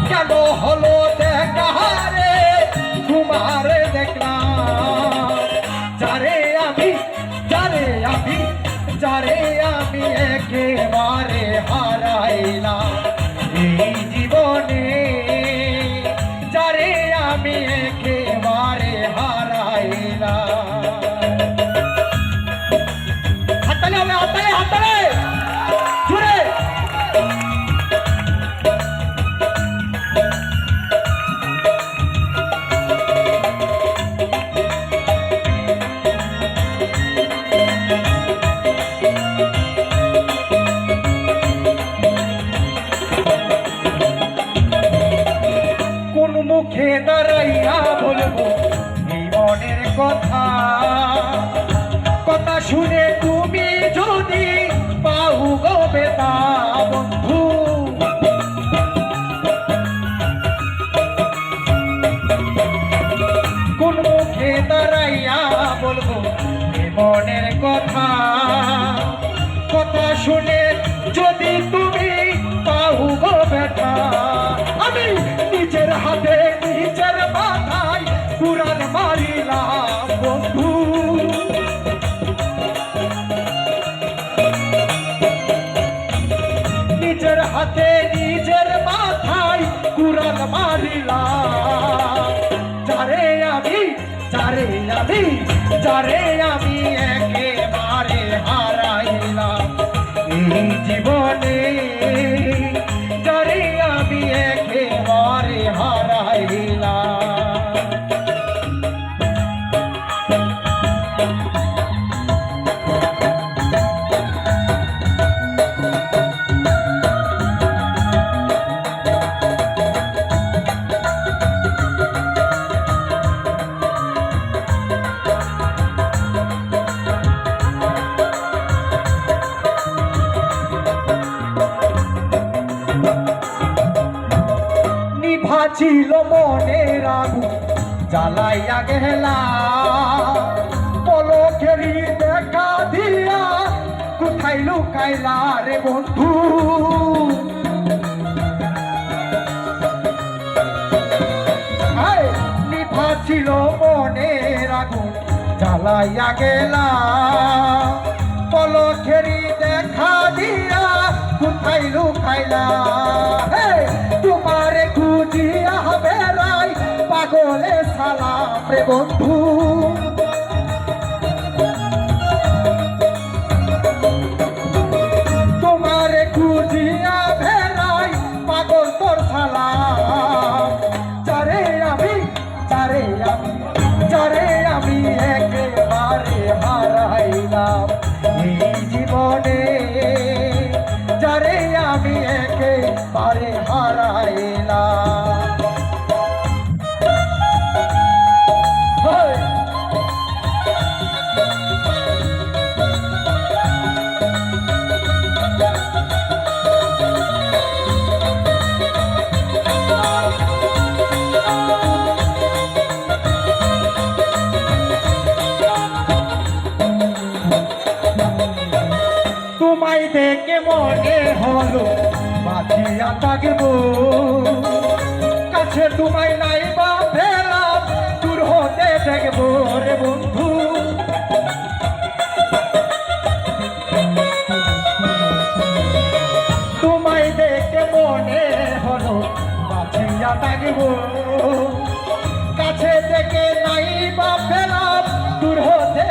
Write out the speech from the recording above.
কেন হলো দেখা রে তোমার দেখলাম যারে আমি একেবারে হারাইলাম এই জীবনে যারে আমি একেবারে হারাইলাম। হাততালি হবে, হাততালি হাততালি জুড়ে। মুখে দাঁড়াইয়া বলবো এই মনের কথা, কথা শুনে তুমি যদি পাও গো বেতা বন্ধু। কোন মুখে দাঁড়াইয়া বলবো এই মনের কথা, কথা শুনে যদি তুমি পাও গো বেতা। আমি নিজের হাতে নিজের মাথায় কুড়াল মারিলাম বন্ধু। নিজের হাতে নিজের মাথায় কুড়াল মারিলাম যারে আমি একেবারে হারাইলাম এই জীবনে, যারে আমি একেবারে হারাইলাম। ছিল মনের আগুন জ্বালাইয়া গেলা, পলকেরই দেখা দিয়া কোথায় লুকাইলা রে বন্ধু। নিভা ছিল মনের আগুন জ্বালাইয়া গেলা, পলকেরই দেখা দিয়া কোথায় লুকাইলা। তোমারে খুঁজিয়া বেড়াই পাগলে সালাম রে বন্ধু। তোমারে খুঁজিয়া বেড়াই পাগল তোর সালাম যারে আমি একেবারে হারাইলাম এই জীবনে, যারে আমি একেবারে হারাইলাম। তোমায় দেখে মনে হলো বাঁচিয়া থাকবো, কাছে তোমায় নাই বা পেলাম দূর হতে দেখবো রে বন্ধু। তোমায় দেখে মনে হলো বাঁচিয়া থাকবো, কাছে থেকে নাই বা পেলাম দূর হতে